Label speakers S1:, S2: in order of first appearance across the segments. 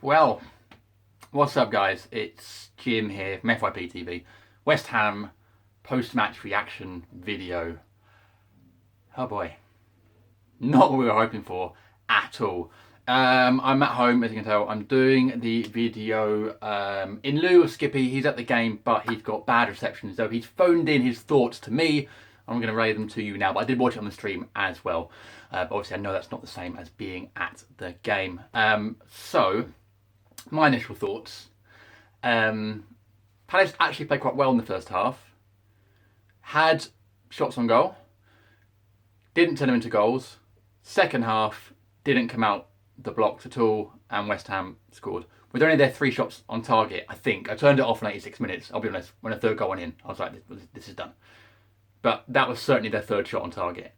S1: Well, what's up, guys? It's Jim here from FYP TV. West Ham post-match reaction video. Oh boy, not what we were hoping for at all. I'm at home, as you can tell. I'm doing the video in lieu of Skippy. He's at the game, but he's got bad reception, so he's phoned in his thoughts to me. I'm going to relay them to you now, but I did watch it on the stream as well. But obviously, I know that's not the same as being at the game. So, my initial thoughts. Palace actually played quite well in the first half. Had shots on goal. Didn't turn them into goals. Second half, didn't come out the blocks at all, and West Ham scored. With only their 3 shots on target, I think. I turned it off in 86 minutes, I'll be honest. When a third goal went in, I was like, this is done. But that was certainly their 3rd shot on target.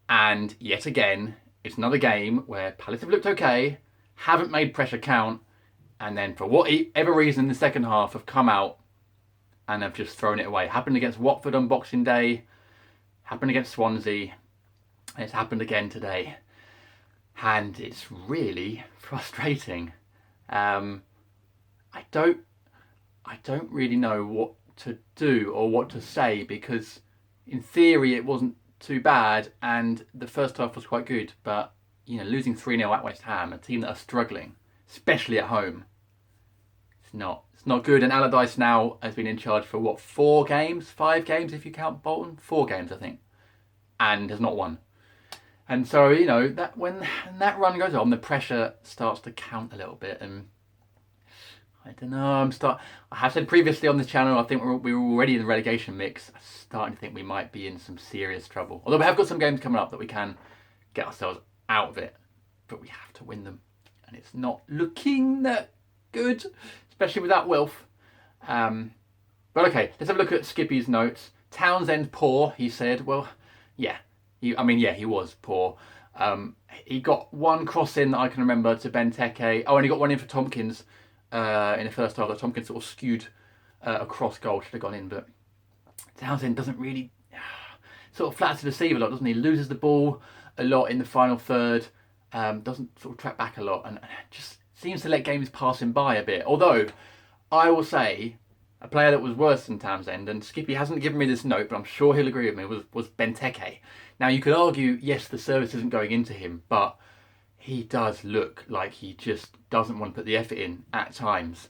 S1: And yet again, it's another game where Palace have looked okay, haven't made pressure count, and then for whatever reason in the second half have come out and have just thrown it away. Happened against Watford on Boxing Day, happened against Swansea, and it's happened again today. And it's really frustrating. I don't really know what to do or what to say, because in theory it wasn't too bad and the first half was quite good, but losing 3-0 at West Ham, a team that are struggling, especially at home, it's not good. And Allardyce now has been in charge for 5 games if you count Bolton, 4 games I think, and has not won. And so that when that run goes on, the pressure starts to count a little bit. And I don't know. I have said previously on this channel, I think we were already in the relegation mix. I'm starting to think we might be in some serious trouble. Although we have got some games coming up that we can get ourselves out of it, but we have to win them, and it's not looking that good, especially without Wilf. But okay, let's have a look at Skippy's notes. Townsend poor, he said. Well, yeah. He was poor. He got 1 cross in that I can remember to Benteke. Oh, and he got 1 in for Tompkins in the first half. That Tompkins sort of skewed a cross goal, should have gone in. But Townsend doesn't really sort of flat to deceive a lot, doesn't he? Loses the ball a lot in the final third. Doesn't sort of track back a lot, and just seems to let games pass him by a bit. Although I will say, a player that was worse than Townsend, and Skippy hasn't given me this note, but I'm sure he'll agree with me, was Benteke. Now, you could argue, yes, the service isn't going into him, but he does look like he just doesn't want to put the effort in at times.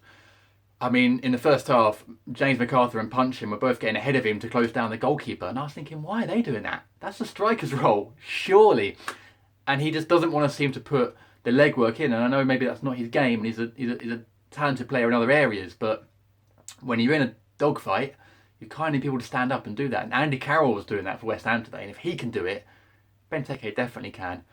S1: I mean, in the first half, James McArthur and Punchin were both getting ahead of him to close down the goalkeeper, and I was thinking, why are they doing that? That's the striker's role, surely. And he just doesn't want to seem to put the legwork in, and I know maybe that's not his game, and he's a talented player in other areas, but when you're in a dogfight, you kind of need people to stand up and do that. And Andy Carroll was doing that for West Ham today, and if he can do it, Benteke definitely can.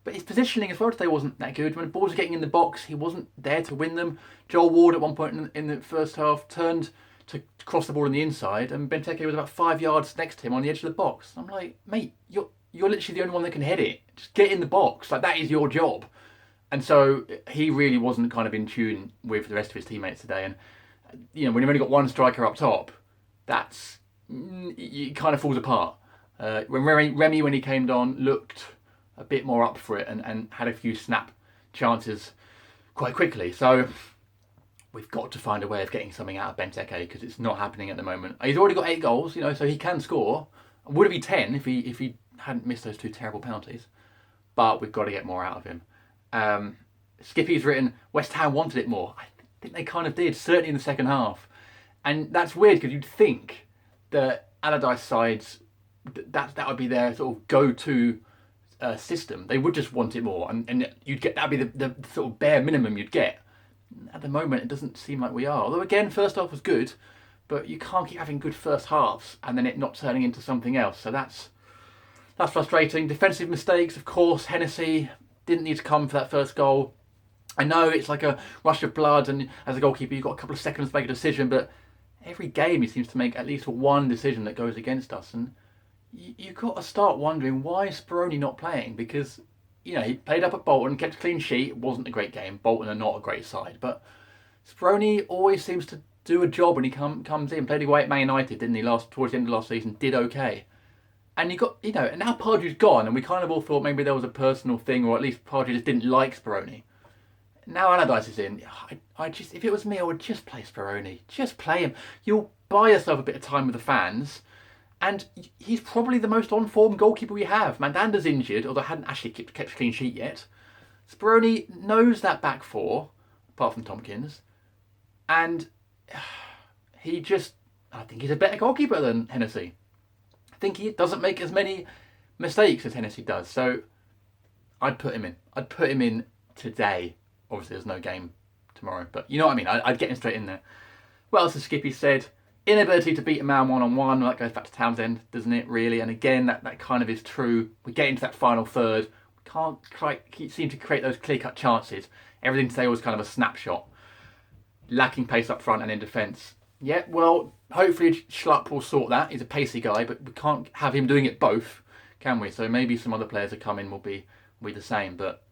S1: But his positioning as well today wasn't that good. When the balls were getting in the box, he wasn't there to win them. Joel Ward at one point in the first half turned to cross the ball on the inside, and Benteke was about 5 yards next to him on the edge of the box. I'm like, mate, you're literally the only one that can head it. Just get in the box. Like, that is your job. And so he really wasn't kind of in tune with the rest of his teammates today. And when you've only got 1 striker up top, it kind of falls apart. When Remy, when he came on, looked a bit more up for it and had a few snap chances quite quickly. So we've got to find a way of getting something out of Benteke, because it's not happening at the moment. He's already got 8 goals, so he can score. Would it be 10 if he hadn't missed those 2 terrible penalties? But we've got to get more out of him. Skippy's written, West Ham wanted it more. I think they kind of did, certainly in the second half. And that's weird, because you'd think that Allardyce sides, that would be their sort of go-to system. They would just want it more, and you'd get, that'd be the sort of bare minimum you'd get. At the moment, it doesn't seem like we are. Although again, first half was good, but you can't keep having good first halves and then it not turning into something else. So that's frustrating. Defensive mistakes, of course. Hennessy didn't need to come for that first goal. I know it's like a rush of blood, and as a goalkeeper, you've got a couple of seconds to make a decision, but every game he seems to make at least 1 decision that goes against us, and you've got to start wondering, why is Speroni not playing? Because he played up at Bolton, kept a clean sheet. It wasn't a great game. Bolton are not a great side, but Speroni always seems to do a job when he comes in. Played away at Man United, didn't he? Towards the end of last season, did okay. And you got, and now Pardew's gone, and we kind of all thought maybe there was a personal thing, or at least Pardew just didn't like Speroni. now Allardyce is in, I just, if it was me, I would just play Speroni. Just play him. You'll buy yourself a bit of time with the fans, and he's probably the most on-form goalkeeper we have. Mandanda's injured, although I hadn't actually kept a clean sheet yet. Speroni knows that back four, apart from Tompkins, and he just, I think he's a better goalkeeper than Hennessy. I think he doesn't make as many mistakes as Hennessy does, so I'd put him in. I'd put him in today. Obviously, there's no game tomorrow, but you know what I mean. I'd get him straight in there. What else has Skippy said? Inability to beat a man one-on-one. Well, that goes back to Townsend, doesn't it, really? And again, that kind of is true. We get into that final third. We can't quite seem to create those clear-cut chances. Everything today was kind of a snapshot. Lacking pace up front and in defence. Yeah, well, hopefully Schlupp will sort that. He's a pacey guy, but we can't have him doing it both, can we? So maybe some other players that come in will be the same, but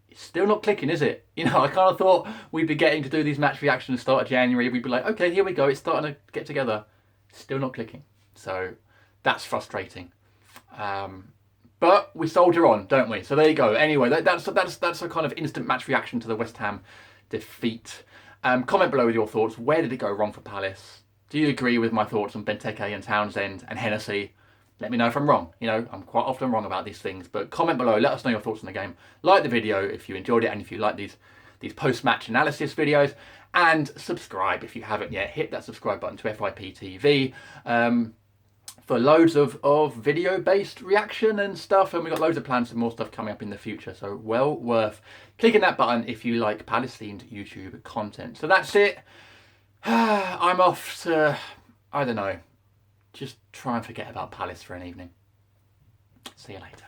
S1: it's still not clicking, is it? You know, I kind of thought we'd be getting to do these match reactions at the start of January. We'd be like, okay, here we go. It's starting to get together. Still not clicking. So that's frustrating. But we soldier on, don't we? So there you go. Anyway, that's a kind of instant match reaction to the West Ham defeat. Comment below with your thoughts. Where did it go wrong for Palace? Do you agree with my thoughts on Benteke and Townsend and Hennessy? Let me know if I'm wrong. You know, I'm quite often wrong about these things, but comment below. Let us know your thoughts on the game. Like the video if you enjoyed it and if you like these post-match analysis videos, and subscribe if you haven't yet. Hit that subscribe button to FYP TV for loads of video-based reaction and stuff, and we've got loads of plans for more stuff coming up in the future, so well worth clicking that button if you like Palace-themed YouTube content. So that's it. I'm off to, I don't know, just try and forget about Palace for an evening. See you later.